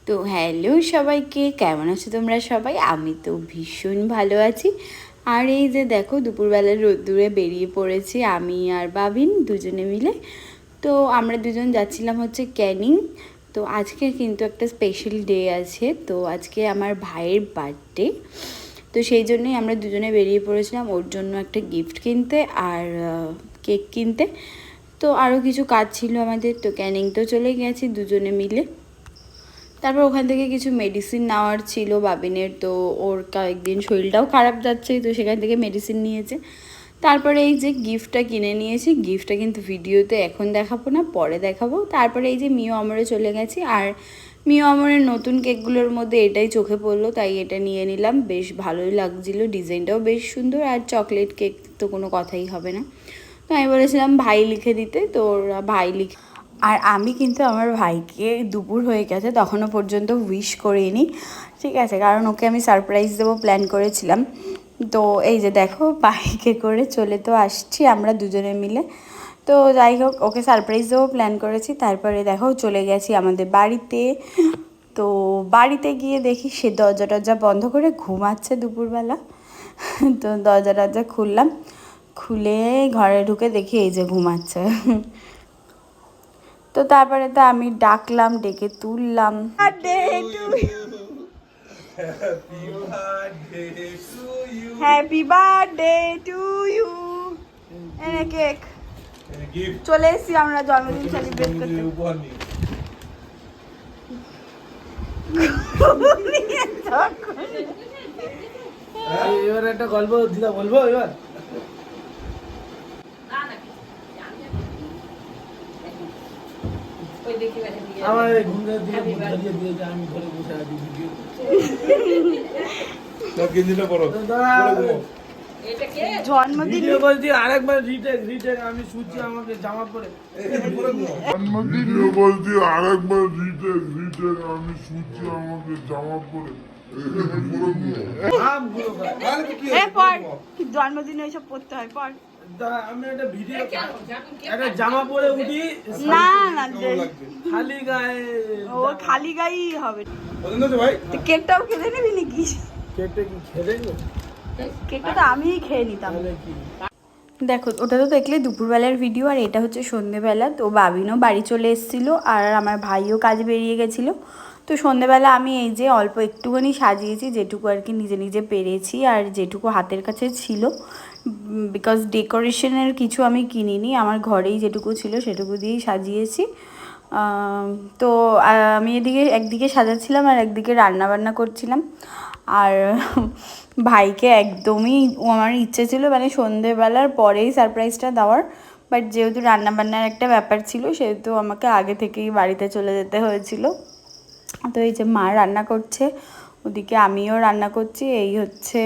তো হ্যালো সবাইকে, কেমন আছো তোমরা সবাই? আমি তো ভীষণ ভালো আছি। আর এই যে দেখো, দুপুরবেলা রোদ্দুরে বেরিয়ে পড়েছি আমি আর বাবিন দুজনে মিলে। তো আমরা দুজন যাচ্ছিলাম হচ্ছে ক্যানিং। তো আজকে কিন্তু একটা স্পেশাল ডে আছে, তো আজকে আমার ভাইয়ের বার্থডে। তো সেই জন্যই আমরা দুজনে বেরিয়ে পড়েছিলাম ওর জন্য একটা গিফট কিনতে আর কেক কিনতে। তো আরও কিছু কাজ ছিল আমাদের, তো ক্যানিং তো চলে গেছি দুজনে মিলে। তারপর ওখান থেকে কিছু মেডিসিন নেওয়ার ছিল বাবিনের, তো ওর কয়েকদিন শরীরটাও খারাপ যাচ্ছে, তো সেখান থেকে মেডিসিন নিয়েছে। তারপরে এই যে গিফটটা কিনে নিয়েছি, গিফটটা কিন্তু ভিডিওতে এখন দেখাবো না, পরে দেখাবো। তারপরে এই যে মিও আমরে চলে গেছি, আর মিও আমরের নতুন কেকগুলোর মধ্যে এটাই চোখে পড়লো, তাই এটা নিয়ে নিলাম। বেশ ভালোই লাগছিলো, ডিজাইনটাও বেশ সুন্দর, আর চকলেট কেক তো কোনো কথাই হবে না। তো আমি বলেছিলাম ভাই লিখে দিতে, তো ওরা ভাই লিখে। আর আমি কিন্তু আমার ভাইকে দুপুর হয়ে গেছে তখনও পর্যন্ত উইশ করিনি, ঠিক আছে, কারণ ওকে আমি সারপ্রাইজ দেবো প্ল্যান করেছিলাম। তো এই যে দেখো, বাইকে করে চলে তো আসছি আমরা দুজনে মিলে। তো যাই হোক, ওকে সারপ্রাইজ দেবো প্ল্যান করেছি। তারপরে দেখো চলে গেছি আমাদের বাড়িতে। তো বাড়িতে গিয়ে দেখি সে দরজা টরজা বন্ধ করে ঘুমাচ্ছে দুপুরবেলা। তো দরজা টরজা খুললাম, খুলে ঘরে ঢুকে দেখি এই যে ঘুমাচ্ছে। তো তারপরে তো আমি ডাকলাম, ডেকে তুললাম। Happy birthday to you. এনে কেক চলে এসেছি আমরা জন্মদিন সেলিব্রেট করতে। এবার একটা গল্প দিদা বলবো এবার। আমার ঘুম থেকে ধরিয়ে দিয়েছে, আমি ঘরে বসে আছি ভিডিও। জন্মদিন বলছি আরেকবার রিটেক আমি শুচ্ছি আমাকে জামা পরে। জন্মদিন বলছি আরেকবার রিটেক আমি শুচ্ছি আমাকে জামা পরে। জন্মদিন ওইসব পড়তে হয় পর। আমি একটা ভিডিও একটা জামা পরে উঠি, না না খালি গায়ে। ও খালি গায়েই হবে। তো কেকটাও খেতে নিবি নাকি? কেকটা কি খেলে গো? কেকটা তো আমিই খেয়ে নিতাম। দেখো, ওটা তো দেখলে দুপুরবেলার ভিডিও, আর এটা হচ্ছে সন্ধেবেলা। তো বাবিনও বাড়ি চলে এসেছিলো, আর আমার ভাইও কাজে বেরিয়ে গেছিলো। তো সন্ধেবেলা আমি এই যে অল্প একটুখানি সাজিয়েছি, যেটুকু আর কি নিজে নিজে পেরেছি, আর যেটুকু হাতের কাছে ছিল। বিকজ ডেকোরেশনের কিছু আমি কিনিনি, আমার ঘরেই যেটুকু ছিল সেটুকু দিয়েই সাজিয়েছি। তো আমি একদিকে সাজাচ্ছিলাম আর একদিকে রান্নাবান্না করছিলাম। আর ভাইকে একদমই আমার ইচ্ছে ছিল মানে সন্ধেবেলার পরেই সারপ্রাইজটা দেওয়ার, বাট যেহেতু রান্নাবান্নার একটা ব্যাপার ছিল সেহেতু আমাকে আগে থেকেই বাড়িতে চলে যেতে হয়েছিল। তো এই যে মা রান্না করছে, ওদিকে আমিও রান্না করছি। এই হচ্ছে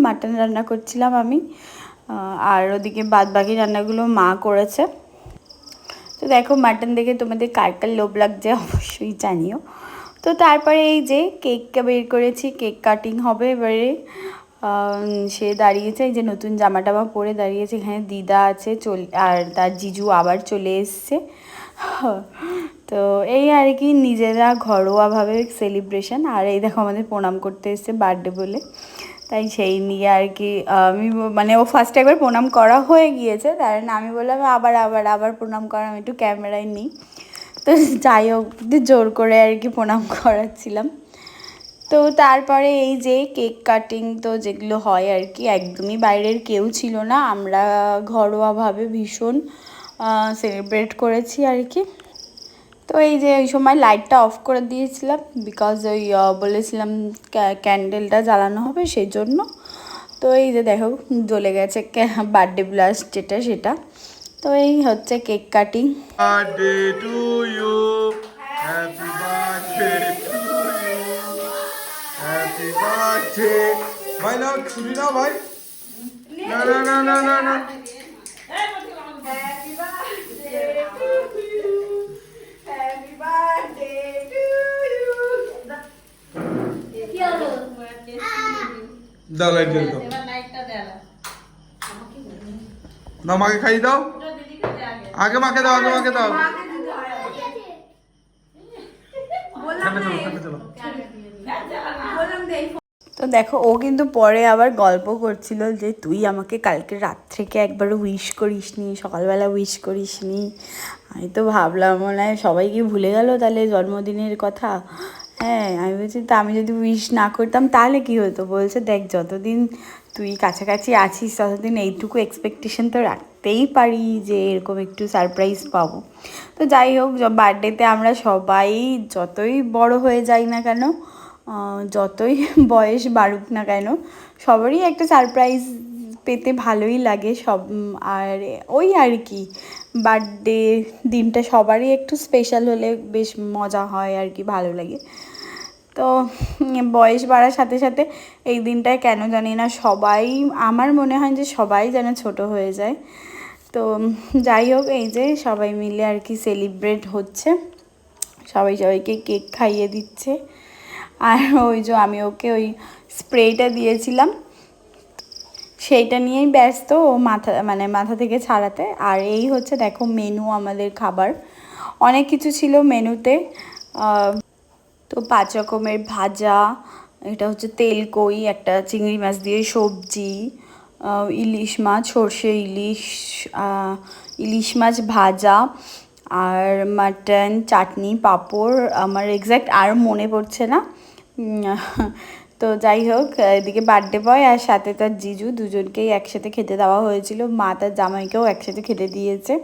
মাটন রান্না করছিলাম আমি, আর ওদিকে বাদবাকি রান্নাগুলো মা করেছে। তো দেখো, মাটন দেখে তোমাদের কার কার লোভ লাগছে অবশ্যই জানিও। তো তারপরে এই যে কেকটা বের করেছি, কেক কাটিং হবে এবারে। সে দাঁড়িয়েছে, এই যে নতুন জামা টামা পরে দাঁড়িয়েছে, এখানে দিদা আছে আর তার জিজু আবার চলে এসছে। তো এই আর কি, নিজেরা ঘরোয়াভাবে সেলিব্রেশন। আর এই দেখো আমাদের প্রণাম করতে এসছে বার্থডে বলে, তাই সেই নিয়ে আর কি আমি মানে ও ফার্স্ট একবার প্রণাম করা হয়ে গিয়েছে, তার আমি বললাম আবার আবার আবার প্রণাম করা, আমি একটু ক্যামেরায় নিই। তো যাই হোক, জোর করে আর কি প্রণাম করাচ্ছিলাম। তো তারপরে এই যে কেক কাটিং তো যেগুলো হয় আর কি, একদমই বাইরের কেউ ছিল না, আমরা ঘরোয়াভাবে ভীষণ সেলিব্রেট করেছি আর কি। তো এই যে ওই সময় লাইটটা অফ করে দিয়েছিলাম, বিকজ ওই বলেছিলাম ক্যান্ডেলটা জ্বালানো হবে সেই জন্য। তো এই যে দেখো জ্বলে গেছে বার্থডে ব্লাস্ট যেটা সেটা। তো এই হচ্ছে cake cutting. Birthday to you, happy birthday to you, happy birthday. ভাই নাও, ছুরি নাও ভাই। না না না না না না। Happy birthday to you, happy birthday to you. দাও লাইট জ্বল দাও। না মাকে খাইয়ে দাও, আগে মাকে দাও, আগে মাকে দাও। তো দেখো ও কিন্তু পরে আবার গল্প করছিল যে তুই আমাকে কালকে রাত থেকে একবারও উইশ করিসনি, সকালবেলা উইশ করিসনি। আমি তো ভাবলাম মনে হয় সবাই কি ভুলে গেল তাহলে জন্মদিনের কথা। হ্যাঁ, আমি বলছি তা আমি যদি উইশ না করতাম তাহলে কি হতো? বলছে দেখ যতদিন তুই কাছাকাছি আছিস ততদিন এইটুকু এক্সপেকটেশন তো রাখতেই পারি যে এরকম একটু সারপ্রাইজ পাবো। তো যাই হোক, বার্থডেতে আমরা সবাই যতই বড় হয়ে যাই না কেন, যতই বয়স বাড়ুক না কেন, সবারই একটা সারপ্রাইজ পেতে ভালোই লাগে সব। আর ওই আর কি, বার্থডে দিনটা সবারই একটু স্পেশাল হলে বেশ মজা হয় আর কি, ভালো লাগে। তো বয়স বাড়ার সাথে সাথে এই দিনটায় কেন জানি না সবাই, আমার মনে হয় যে সবাই যেন ছোট হয়ে যায়। তো যাই হোক, এই যে সবাই মিলে আর কি সেলিব্রেট হচ্ছে, সবাই সবাইকে কেক খাইয়ে দিচ্ছে। আর ওই যে আমি ওকে ওই স্প্রেটা দিয়েছিলাম সেইটা নিয়েই ব্যস্ত, ও মাথা থেকে ছাড়াতে। আর এই হচ্ছে দেখো মেনু, আমাদের খাবার অনেক কিছু ছিল মেনুতে। তো 5 রকমের ভাজা, এটা হচ্ছে তেলকই, একটা চিংড়ি মাছ দিয়ে সবজি, ইলিশ মাছ, সর্ষে ইলিশ, ইলিশ মাছ ভাজা, আর মাটন, চাটনি, পাঁপড়। আমার এক্স্যাক্ট আর মনে পড়ছে না। তো যাই হোক, এদিকে বার্থডে বয় আর সাথে তার জিজু, দুজনকেই একসাথে খেতে দেওয়া হয়েছিল। মা তার জামাইকেও একসাথে খেতে দিয়েছে।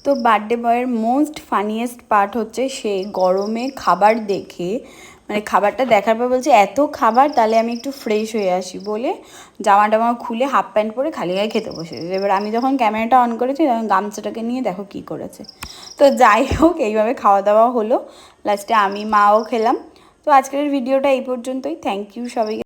তো বার্থডে বয়ের মোস্ট ফানিয়েস্ট পার্ট হচ্ছে সে গরমে খাবার দেখে, মানে খাবারটা দেখার পর বলছে এত খাবার, তাহলে আমি একটু ফ্রেশ হয়ে আসি বলে জামা টামা খুলে হাফ প্যান্ট পরে খালি গায়ে খেতে বসেছে। এবার আমি যখন ক্যামেরাটা অন করেছি তখন গামছাটাকে নিয়ে দেখো কী করেছে। তো যাই হোক, এইভাবে খাওয়া দাওয়া হলো, লাস্টে আমি মাও খেলাম। তো আজকের ভিডিওটা এই পর্যন্তই। থ্যাংক ইউ সবাইকে।